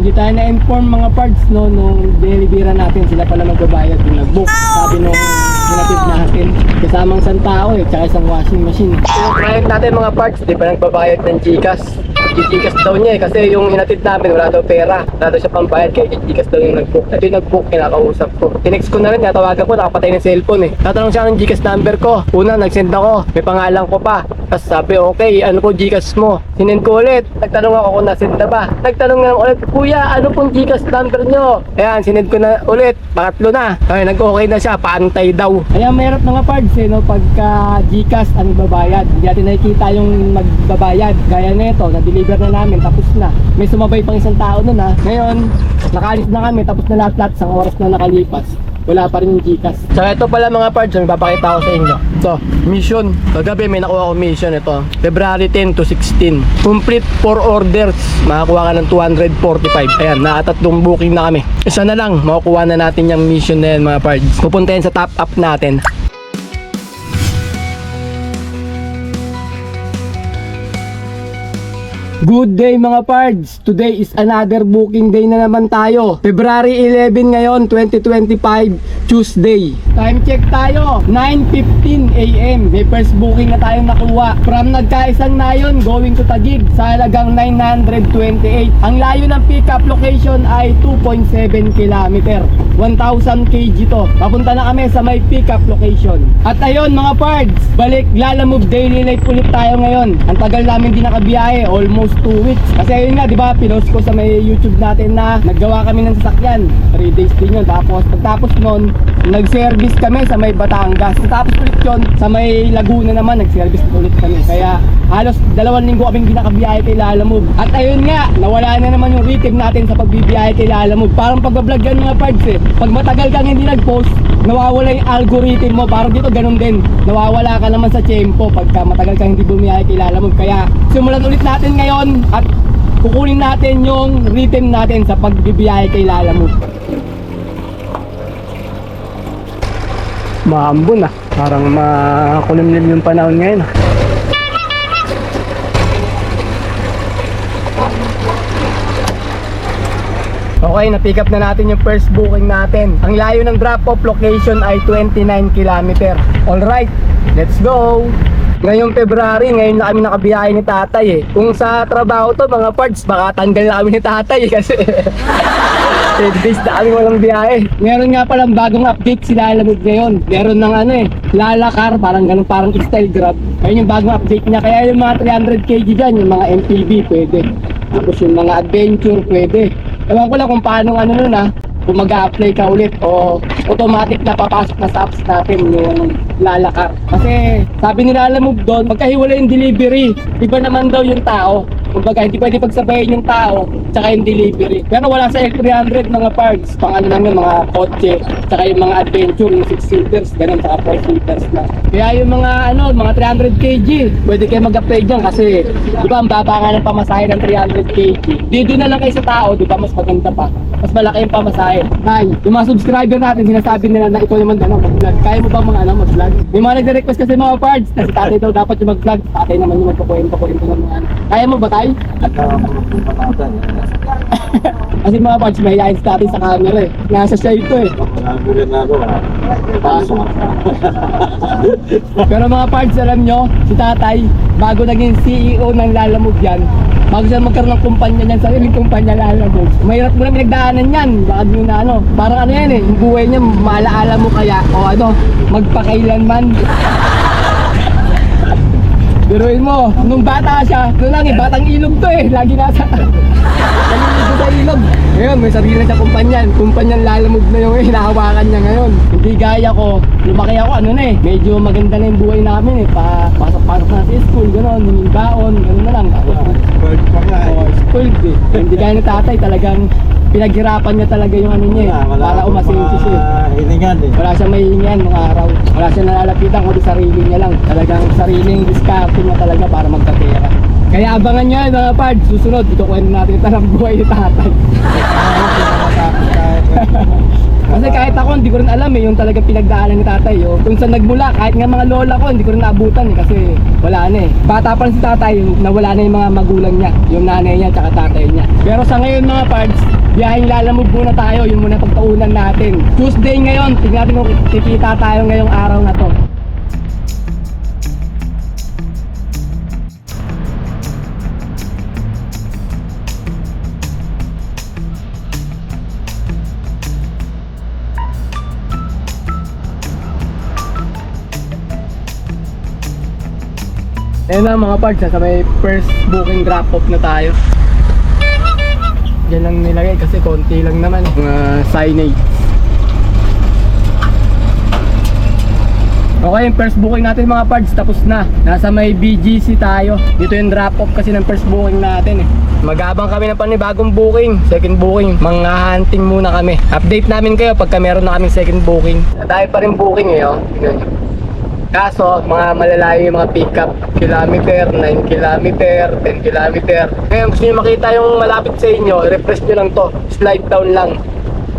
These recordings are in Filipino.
Hindi tayo na-inform mga parts, no, nung delivery natin, sila pala magbabayad yung nag-book. Sabi nung hinatid natin, kasamang isang tao tsaka isang washing machine. Yung client natin mga parts, di pa nagbabayad ng GCash. Gcash daw niya kasi yung hinatid namin wala daw pera. Wala daw siya pambayad kaya Gcash daw yung nag-book. Ito yung nag-book, kinakausap ko. Tinext ko na rin, natawagan ko, nakapatay ng cellphone Tatanong siya ng Gcash number ko. Una, nag-send ako, may pangalan ko pa. Tapos sabi, okay, ano po Gcash mo? Sinend ko ulit. Nagtanong ako kung nasend na ba. Nagtanong nga ulit, kuya, ano pong Gcash number nyo? Ayan, sinend ko na ulit. Pangatlo na. Ay, nag-okay na siya, paantay daw. Ayan, mayroon mga parts no, pagka Gcash ang babayad. Hindi natin nakikita yung magbabayad. Gaya nito, na-deliver na namin, tapos na. May sumabay pang isang tao nun Ngayon, nakaalis na kami, tapos na lahat-lahat, isang oras na nakalipas. Wala pa rin yung Gcash. Saka ito pala mga parts, may papakita ko sa inyo. Ito, mission. Kagabi may nakuha ko mission ito. February 10 to 16. Complete 4 orders. Makakuha ka ng 245. Ayan, nakatatlong booking na kami. Isa na lang, makukuha na natin yung mission na yan mga parts. Pupuntahin sa top up natin. Good day mga pards! Today is another booking day na naman tayo. February 11 ngayon, 2025, Tuesday. Time check tayo, 9:15 AM. May first booking na tayong nakuha. From Nagkaisang Nayon, going to Taguig, sa halagang 928. Ang layo ng pick-up location ay 2.7 km. 1,000 kg to. Papunta na kami sa may pick-up location. At ayun mga pards, balik Lalamove Daily Life ulit tayo ngayon. Ang tagal namin di nakabiyahe, almost 2 weeks. Kasi ayun nga, di ba, pinost ko sa may YouTube natin na naggawa kami ng sasakyan. 3 days din yun. Tapos, pagtapos nun, nag-service kami sa may Batangas. Tapos ulit yun, sa may Laguna naman, nag-service ulit kami. Kaya, halos 2 linggo kaming ginakabiyahe kay Lalamove. At ayun nga, nawala na naman yung rhythm natin sa pagbibiyahe kay Lalamove. Parang pagbablog yan mga parts Pag matagal kang hindi nag-post, nawawala yung algorithm mo. Parang dito, ganun din. Nawawala ka naman sa tempo pagka matagal kang hindi bumiyahe kay Lalamove. Kaya, simulan ulit natin ngayon at kukunin natin yung rhythm natin sa pagbibiyahe kay Lalamove. Maambon parang makulimlim yung panahon ngayon Okay, na-pick up na natin yung first booking natin. Ang layo ng drop-off location ay 29 km. Alright, let's go! Ngayong February, ngayon na kami nakabiyahe ni tatay Kung sa trabaho to mga parts, baka tanggal na kami ni tatay kasi 10 days na kami walang biyahe. Meron nga palang bagong update si Lalamove ngayon. Meron ng Lalakar, parang ganun, parang style grab. Ayun yung bagong update niya. Kaya yung mga 300 kg dyan, yung mga MPV pwede. Tapos yung mga adventure pwede. Ewan ko lang kung paano nun kung mag-a-apply ka ulit o automatic na papasok na sa apps natin yung Lalakar. Kasi sabi ni Lalamove doon, magkahiwalay yung delivery. Iba naman daw yung tao. Kumbaga hindi pwede pagsabayin yung tao tsaka yung delivery. Pero wala sa L300 mga parts, pang lang yung mga kotse, tsaka yung mga adventure, yung 6-seaters, ganun, tsaka 4-seaters na. Kaya yung mga mga 300 kg, pwede kayo mag-apply dyan kasi di ba ang baba nga ng pamasahe ng 300 kg. Dito na lang kayo sa tao, di ba mas maganda pa. Mas malaki yung pamasahe. Ay, yung mga subscriber natin, sinasabi nila na ito naman mag-vlog. Kaya mo ba mag-vlog? May mga nagre-request kasi mga parts na si tatay daw dapat yung mag-vlog. Tatay naman yung magpakuwento ng mga Kaya mo ba tayo? Kasi mga parts, mahihayin si tatay sa camera Nasa siya ito Pero mga parts, alam nyo, si tatay, bago naging CEO ng Lalamove yan, bago siya magkaroon ng kumpanya niyan, sariling kumpanya Lalamove, mahirap mo lang pinagdaanan yan. Baka yun parang yan yung buhay niya, maalaala mo kaya, o magpakailanman. Biruin mo, nung bata siya, batang ilog to lagi nasa naliligo sa ilog. Ngayon, may sarili na siya kumpanyan Lalamove na yung hinahawakan niya ngayon. Hindi gaya ko, lumaki ako, medyo maganda na yung buhay namin pasok-pasok na sa school, gano'n, yung baon, gano'n na lang. Spoiled pa nga spoiled Hindi gaya ni tatay, talagang pinaghirapan niya talaga yung niya para umasensi siya. Wala siyang mahihingan mga araw. Wala siyang nalalapitan kundi sarili niya lang. Talagang sariling discarding niya talaga para magkapera. Kaya abangan niyo mga pards, susunod dito kwento natin ito ng buhay ni tatay. Kasi kahit ako hindi ko rin alam yung talagang pinagdaanan ni tatay kung saan nagmula, kahit nga mga lola ko hindi ko rin naabutan kasi wala na bata pa rin si tatay, nawala na yung mga magulang niya, yung nanay niya tsaka tatay niya. Pero sa ngayon mga pards, biyaheng Lalamove muna tayo, yun muna pagtaunan natin. Tuesday ngayon, tignan natin kung kikita tayo ngayong araw na to. Ayan na mga parts, sa may first booking drop off na tayo. Diyan lang nilagay kasi konti lang naman mga signage. Okay, yung first booking natin mga parts tapos na. Nasa may BGC tayo. Dito yung drop off kasi ng first booking natin eh. Magabang kami ng panibagong booking, second booking. Mga hunting muna kami. Update namin kayo pagka meron na kaming second booking. Dahil pa rin booking eh, oh. Tingnan nyo. Kaso, mga malalayo yung mga pick-up, kilometer, 9 kilometer, 10 kilometer. Ngayon, gusto nyo makita yung malapit sa inyo, refresh nyo lang to, slide down lang.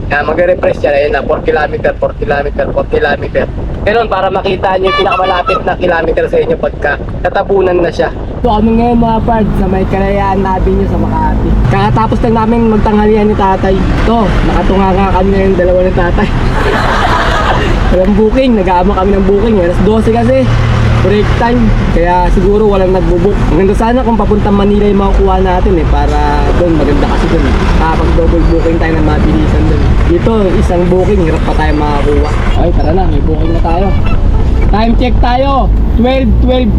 Yan, mag-refresh yan, ayun na, 4 kilometer, 4 kilometer, 4 kilometer. Ganun, para makita nyo yung pinakamalapit na kilometer sa inyo pagka tatapunan na siya. So kami ngayon mga pards sa may Kalayaan natin nyo sa Makati. Kakatapos lang namin magtanghalian ni tatay. Ito, nakatunga nga kami ngayon dalawa ni tatay. Walang booking, nag-aama kami ng booking. Alas 12 kasi, break time. Kaya siguro walang nagbo-book. Maganda sana kung papuntang Manila yung makukuha natin eh. Para doon, maganda kasi doon. Kapag double booking tayo na mabilisan doon. Dito, isang booking, hirap pa tayo makakuha. Okay, tara na, may booking na tayo. Time check tayo, 12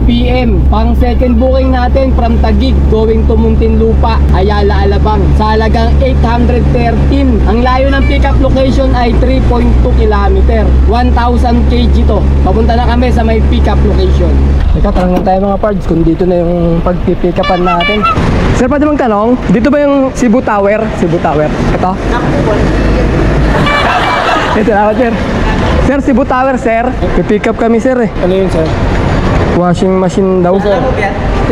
PM. Pang second booking natin from Taguig going to Muntinlupa, Ayala, Alabang. Sa halagang 813. Ang layo ng pickup location ay 3.2 km. 1,000 kg to. Papunta na kami sa may pickup location. Teka, tarang lang tayo mga pards kung dito na yung pagpipickupan natin. Sir, pwede magtanong, dito ba yung Cebu Tower? Cebu Tower? Ito? Ito, salamat sir. Sir, Cebu Tower, sir. Pipick up kami, sir eh. Ano yun, sir? Washing machine daw, sir.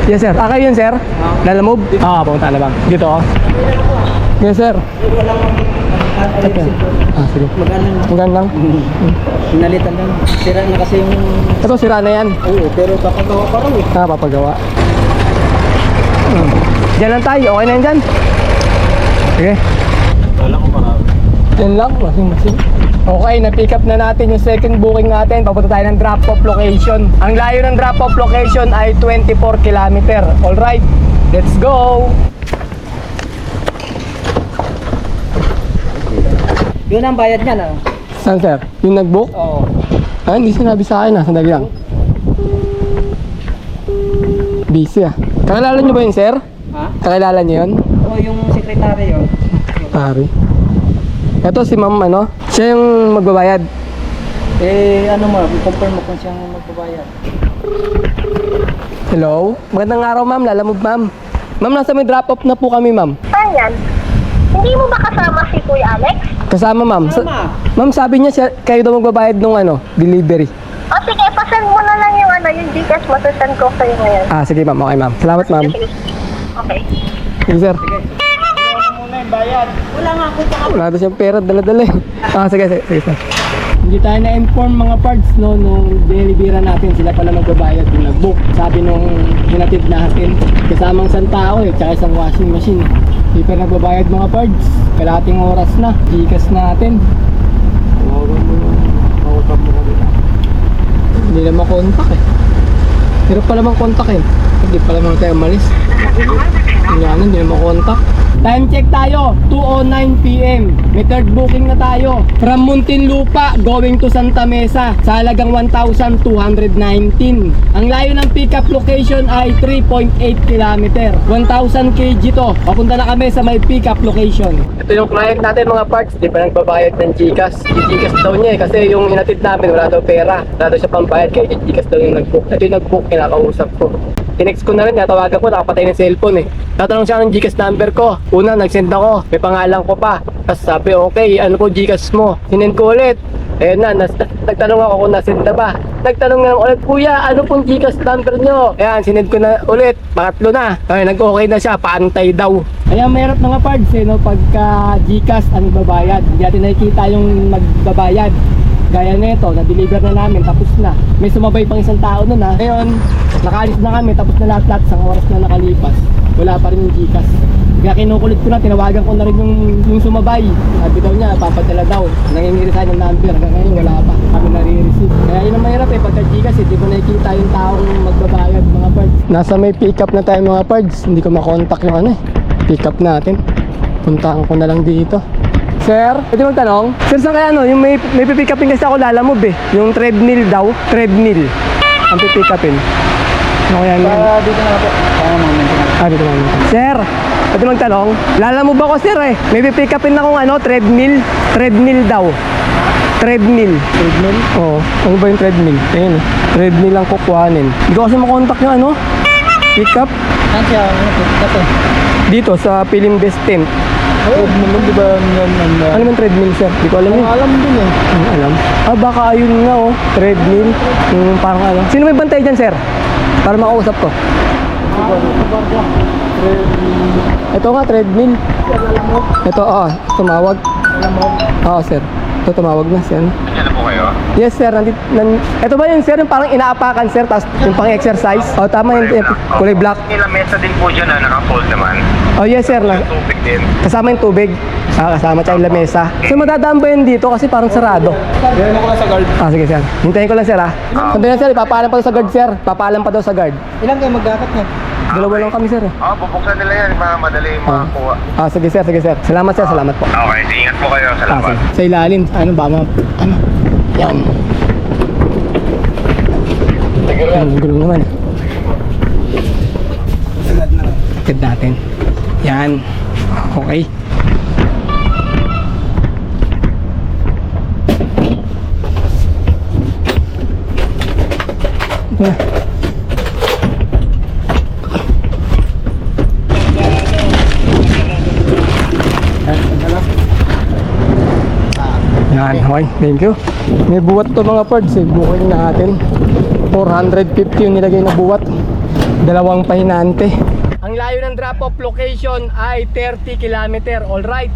Yes, sir. Kayo yun, sir? Lalamove? Pumunta na bang? Dito, oh. Yes, sir. Sige. Maganda lang? Pinalitan lang. Sira na kasi yung... Ito, sira na yan. Oo, pero papagawa pa rin eh. Papagawa. Diyan lang tayo. Okay na yan dyan? Sige. Wala ko marami. Yan lang, washing machine. Okay, na-pick up na natin yung second booking natin. Papunta tayo ng drop-off location. Ang layo ng drop-off location ay 24 km. Alright, let's go! Yun ang bayad niya na. Saan, sir? Yung nag-book? Oo. Hindi sinabi sa akin. Sandali lang. Busy ah. Kakilala nyo ba yun, sir? Ha? Kakilala nyo yun? Oo, yung sekretary yun. Pari. Ito si ma'am, ano? Siya yung magbabayad. Ano mo, confirm mo kung siyang magbabayad. Hello? Magandang araw, ma'am. Lalamove, ma'am. Ma'am, nasa may drop-off na po kami, ma'am. Saan yan? Hindi mo ba kasama si Kuya Alex? Kasama, ma'am. Ma'am, sabi niya siya, kayo daw magbabayad nung delivery. O sige, pasend mo na lang yung Gcash, masasend ko sa'yo ngayon. Sige, ma'am. Okay, ma'am. Salamat, ma'am. Sige. Okay. Sige, sir. Muna yung bayad. Wala nga ako pa. Wala daw siyang pera, dala-dala eh. Sige, sir. Hindi tayo na-inform mga parts, no, nung delivery natin, sila pala magbabayad yung nag-book. Sabi nung hinatid natin, kasamang isang tao eh, tsaka isang washing machine. Hindi pa nagbabayad mga parts, kalating oras na, Gcash natin. Tawagan mo yung kausap mo kanina. Hindi na makontak eh. Pero pala mang kontak eh. Hindi pala mang tayo malis. Hindi na makontak. Time check tayo, 2:09 PM. May third booking na tayo. From Muntinlupa going to Santa Mesa sa halagang 1,219. Ang layo ng pickup location ay 3.8 km. 1,000 kg to. Papunta na kami sa may pickup location. Ito yung client natin mga parts, di pa nagbabayad ng Gcash. Gcash daw niya eh, kasi yung inatid namin wala daw pera. Wala daw siya pambayad kaya Gcash daw yung nag-book. Ito yung nag-book, kinakausap ko. Tinext ko na rin, natawagan ko, nakapatay ng cellphone eh. Tatanong siya ng Gcash number ko. Una, nag-send ako, may pangalan ko pa. Tapos sabi, okay, ano po Gcash mo? Sinend ko ulit. Ayun na, nagtanong ako kung nasend na ba. Nagtanong na ulit, kuya, ano pong Gcash number nyo? Ayan, sinend ko na ulit, pangatlo na. Ay, nag-okay na siya, paantay daw. Ayan, mayroon mga parts eh, no? Pagka Gcash, ang babayad. Hindi natin nakikita yung magbabayad. Gaya nito, na-deliver na namin, tapos na. May sumabay pang isang tao nun ha. Ngayon, nakaalis na kami, tapos na lahat-lahat, isang oras na nakalipas. Wala pa rin yung Gcash. Kaya kinukulit ko na, tinawagan ko na rin yung sumabay. Sabi daw niya, papadala daw. Nangingirisan yung number, hanggang ngayon wala pa. Kami nare-receive. Kaya yun ang mahirap eh, pagka Gcash, hindi ko nakikita yung taong magbabayad mga pards. Nasa may pick up na tayo mga pards. Hindi ko makontak yung ano eh. Pick up natin. Puntaan ko na lang dito. Sir, pwede magtanong? Sir, saan kaya ano? Yung may pipick upin kasi ako Lalamove eh. Yung treadmill daw. Treadmill. Ang pipick upin. Ano kaya yun? Dito na po. Dito naman. Sir, pwede magtanong? Lalamove ako sir eh. May pipick upin akong ano, treadmill. Treadmill daw. Treadmill. Treadmill? Oo. Ano ba yung treadmill? Ayun. Treadmill lang kukuhanin. Hindi ko kasi makontak yung ano. Pick up. Saan siya? Kasi Dito sa Pilim Best Tent. treadmill, di ba Ano yung treadmill sir? Hindi ko alam yun. alam din eh. Hindi alam. Baka ayun nga oh. Treadmill. Yung parang ano. Sino may bantay dyan sir? Para makausap ko. Ito nga, treadmill. Ito, tumawag. Oo sir. Ito tumawag na sir. Ano po kayo? Yes sir, ito ba yun sir, yung parang inaapakan sir, tapos yung pang exercise? Tama yun, kulay black. May lamesa din po dyan na naka-fold naman. Yes sir, Yung tubig din. kasama yung tubig. Kasama tsaka yung lamesa. So madadaan ba yun dito kasi parang sarado? Yan ako lang sa guard. Sige sir, hintayin ko lang sir Sandali lang sir, ipapaalam pa daw sa guard sir. Papaalam pa daw sa guard. Ilan kayo magdapat niya? Dalawa lang kami sir Bubuksan nila yan para madali makakuha. Sige sir. Salamat sir, salamat po. Okay, ingat po kayo. Salamat. Sige. Sa ilalim, ano ba yan. Ang gulong naman. Agad natin. Yan. Okay. Ito na. Yan, okay. Thank you. May buwat to mga parts eh. Booking natin. 450 yung nilagay na buwat. Dalawang pahinante. Ang layo ng drop-off location ay 30 km. Alright,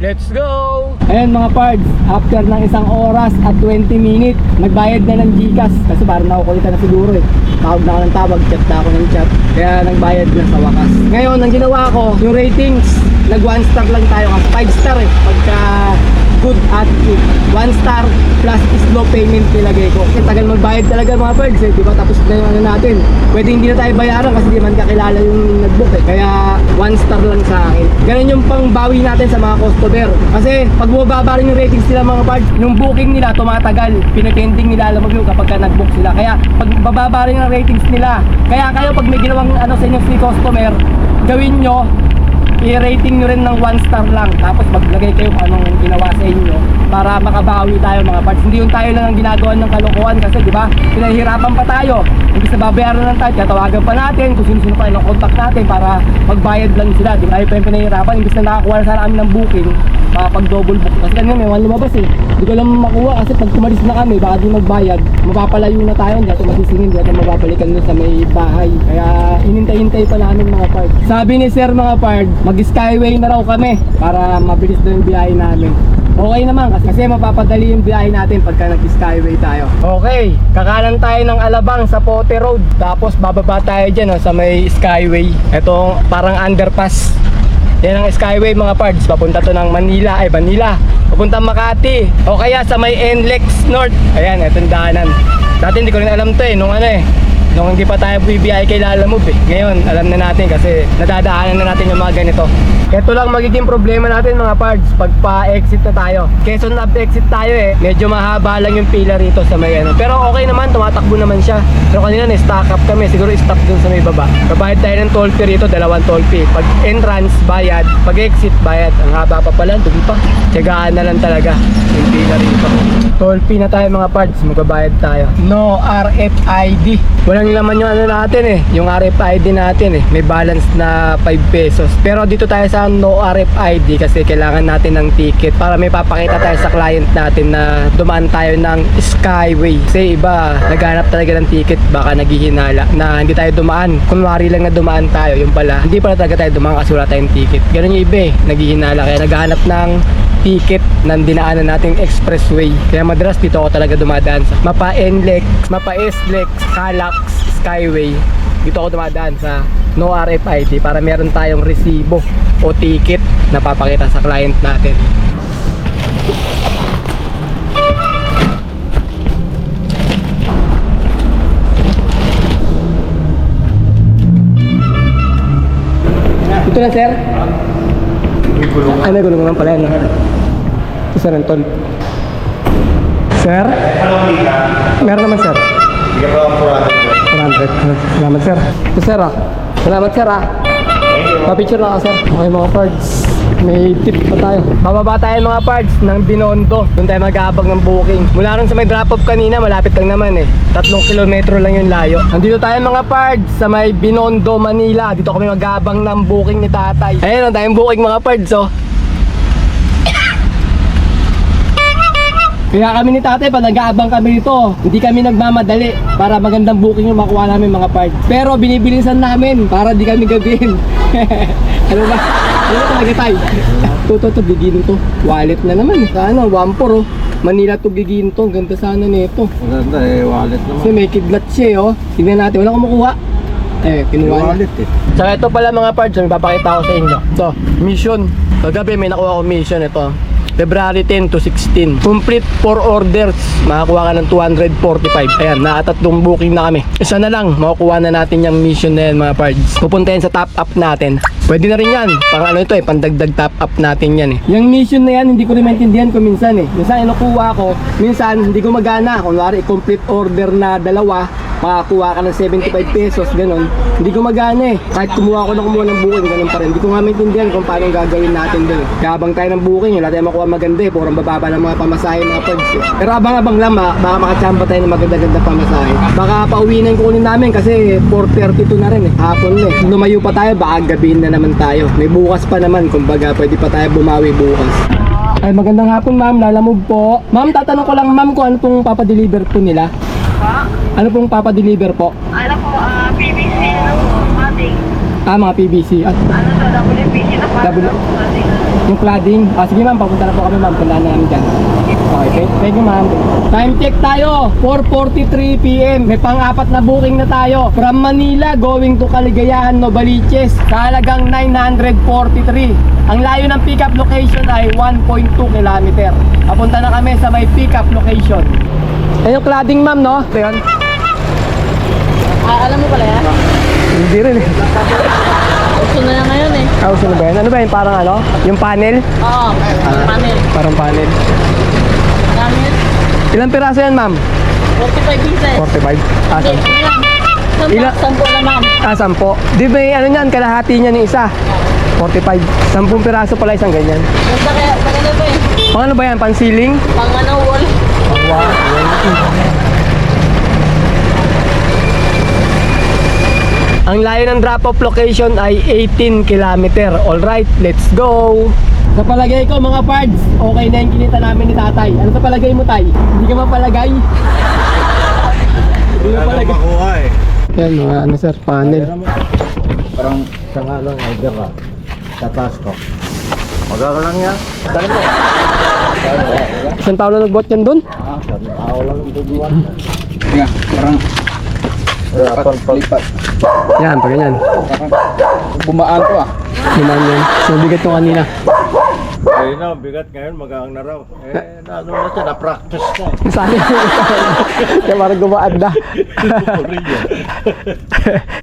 let's go! Ayan mga parts, after ng 1 oras at 20 minutes, nagbayad na ng Gcash. Kasi parang nakukulitan na siguro eh. Tawag na ako ng tawag, chat na ako ng chat. Kaya nagbayad na sa wakas. Ngayon, ang ginawa ko, yung ratings, nag 1 star lang tayo. Kasi 5 star eh. Pagka good attitude. 1 star plus slow payment nilagay ko. Kasi tagal magbayad talaga mga birds eh, di ba? Tapos na yung ano natin. Pwede hindi na tayo bayaran kasi di man kakilala yung nag-book eh. Kaya 1 star lang sa akin. Ganun yung pangbawi natin sa mga customer. Kasi pag bumababa rin yung ratings nila mga birds, yung booking nila tumatagal. Pinatending nila alam mo kapag ka nag-book sila. Kaya pag bababa rin yung ratings nila. Kaya kayo pag may ginawang ano sa inyo si customer, gawin nyo i-rating nyo rin ng 1 star lang. Tapos maglagay kayo kung anong ginawa sa inyo para makabawi tayo mga parts. Hindi yung tayo lang ang ginagawa ng kalokohan kasi di ba pinahihirapan pa tayo. Imbis na babayaran lang tayo, tatawagan pa natin kung sino-sino pa yung contact natin para magbayad lang sila. Di ba tayo pa yung pinahihirapan. Imbis na nakakuha sana kami ng booking, makapag-double book. Kasi kanina may one lumabas eh. Hindi ko lang makuha kasi pag tumalis na kami, baka di magbayad, mapapalayo na tayo. Hindi natin masisingin, hindi natin mababalikan doon sa may bahay. Kaya inintay-hintay pa namin mga parts. Sabi ni sir mga parts, mag-skyway na raw kami para mabilis na yung biyahe namin. Okay naman kasi mapapadali yung biyahe natin pagka nag-skyway tayo. Okay, kakanan tayo ng Alabang sa Pote Road. Tapos bababa tayo dyan sa may skyway. Ito parang underpass. Yan ang skyway mga parts. Papunta to ng Manila. Papunta Makati. O kaya sa may NLEX North. Ayan, ito yung daanan. Dati hindi ko rin alam to eh. Nung hindi pa tayo bibiyahe kay Lalamove eh. Ngayon, alam na natin kasi nadadaanan na natin yung mga ganito. Ito lang magiging problema natin mga parts pag pa-exit na tayo. Quezon Ave exit tayo eh. Medyo mahaba lang yung pila rito sa may ano. Pero okay naman, tumatakbo naman siya. Pero kanina na-stack up kami. Siguro stop dun sa may baba. Kabayad tayo ng toll fee rito, 2 toll fee. Pag entrance, bayad. Pag exit, bayad. Ang haba pa pala, doon pa. Tiyagaan na lang talaga yung pila rito. Toll fee na tayo mga parts, magbabayad tayo. No RFID. Walang laman yung ano natin eh, yung RFID natin eh. May balance na 5 pesos. Pero dito tayo sa no RFID kasi kailangan natin ng ticket para may papakita tayo sa client natin na dumaan tayo ng Skyway. Kasi iba, naghanap talaga ng ticket, baka naghihinala na hindi tayo dumaan. Kunwari lang na dumaan tayo, yung pala, hindi pala talaga tayo dumaan kasi wala tayong ticket. Ganun yung iba eh, naghihinala. Kaya naghahanap ng ticket ng dinaanan nating expressway. Kaya madalas dito ako talaga dumadaan sa Mapa NLEX, Mapa SLEX, Calax, Skyway. dito ako dumadaan sa no RFID para meron tayong resibo o ticket na papakita sa client natin. Ito na, sir. Ay, may gulong naman pala yan. Ito, sir, Anton. Sir? Meron naman, sir. 400. Salamat, sir. Ito, sir, ah. Salamat, sir, ah. Pa-picture lang ako, sir. Okay, mga parts. May tip pa tayo. Bababa tayo mga parts ng Binondo. Doon tayo mag-aabag ng booking. Mula ron sa may drop-off kanina, malapit lang naman eh. 3 kilometro lang yung layo. Nandito tayo mga parts sa may Binondo, Manila. Dito kami mag-aabang ng booking ni tatay. Ayun, tayong booking mga parts, oh. Kaya kami ni tatay, pag nag-aabang kami dito, hindi kami nagmamadali para magandang booking yung makuha namin mga parts. Pero binibilisan namin para di kami gabihin. Ano ba? Ano talaga tayo? Ito, gigin to. Wallet na naman. Ano, 1.4 oh. Manila to gigin to. Ganda sana nito. Maganda eh, wallet naman. Kasi may kidlat siya eh, oh. Tignan natin, wala kumukuha. Kinuha na. Wallet eh. Saka ito pala mga parts, may papakita ko sa inyo. Ito, mission. Kagabi may nakuha ko mission ito. February 10 to 16. Complete 4 orders. Makakuha ka ng 245. Ayan, nakatatlong booking na kami. Isa na lang, makukuha na natin yung mission na yan mga parts. Pupuntahin sa top up natin. Pwede na rin yan. Pang ano ito eh, pandagdag top up natin yan eh. Yung mission na yan, hindi ko rin maintindihan ko minsan eh. Minsan inukuha ko, minsan hindi ko magana. Kunwari, complete order na 2, makakuha ka ng 75 pesos, ganun. Hindi ko magana eh. Kahit kumuha ng booking, ganun pa rin. Hindi ko nga maintindihan kung paano gagawin natin doon. Kabang tayo ng booking, wala tayong makuha maganda eh. Purang bababa ng mga pamasahe, mga parts eh. Pero abang-abang lang, baka makachamba tayo ng maganda-ganda pamasahe. Baka pauwinan kunin namin kasi 4:32 na rin eh. Hapon na eh. Lumayo pa tayo, baka gabihin na naman tayo. May bukas pa naman, kumbaga pwede pa tayo bumawi bukas. Ay, magandang hapon ma'am, lalamove po. Ma'am, tatanong ko lang ma'am kung ano pong papadeliver po nila. Ano pong papadeliver po? Ano po, PVC, mating. Mga PVC. At Ano to, WPG na Double- mating. yung cladding. Sige ma'am, papunta na po kami ma'am. Punta na namin dyan. Okay, thank you ma'am. Time check tayo. 4:43 PM. May pang-apat na booking na tayo. From Manila, going to Caligayahan, Novaliches. Sa halagang 943. Ang layo ng pick-up location ay 1.2 kilometer. Papunta na kami sa may pick-up location. Yung cladding ma'am, no? Ito yun. Alam mo pala yan? Hindi rin eh. Gusto na yan ngayon eh. House ano ba yun? Ano ba yun? Parang ano? Yung panel? Oo, panel. Parang panel. Gamit. Ilang piraso yan ma'am? 45 pieces. 45. Hindi, ilan? Ilan? 10 na ma'am. 10. Di ba ano yan? Kalahati niya ni isa. 45. 10 piraso pala isang ganyan. Basta kaya, maganda to eh. Pang ano ba yan? Pang ceiling? Pang ano, wall. Wow. Ang layo ng drop-off location ay 18 kilometer. Alright, let's go! Sa palagay ko mga parts, okay na yung kinita namin ni tatay. Ano sa palagay mo tay? Hindi ka mapalagay? Hindi ka palagay. Makuha eh. Yan mga ano sir, panel. Parang sa nga lang, idea ka. Tatas ko. Magaga lang yan. Saan mo? Isang tao na nag-bot yan dun? Saan tao lang ito buwan. Yeah, parang lipat. Yan, pa ganyan. Bumaan to ah. Naman yan. So bigat yung kanina. Ayun na, bigat ngayon, magaang na raw. Ano na siya, na-practice na. Saan yun? Kaya parang gumaan na.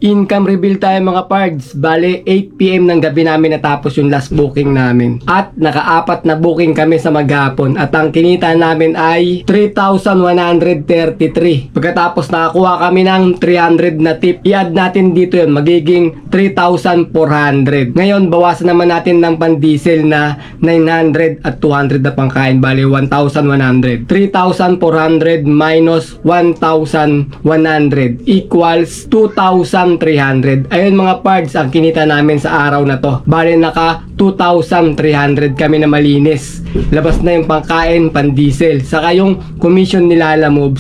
Income reveal tayo mga pards. Bale, 8 PM ng gabi namin natapos yung last booking namin. At naka-4 na booking kami sa maghapon. At ang kinita namin ay 3,133. Pagkatapos nakakuha kami ng 300 na tip. I-add natin dito yun. Magiging 3,400. Ngayon, bawasan naman natin ng pan-diesel na 900 at 200 na pangkain. Bale, 1,100. 3,400 minus 1,100 equals 2,300. Ayun mga pards, ang kinita namin sa araw na to. Bale, naka 2,300 kami na malinis. Labas na yung pangkain, pan-diesel. Saka yung commission nila Lalamove,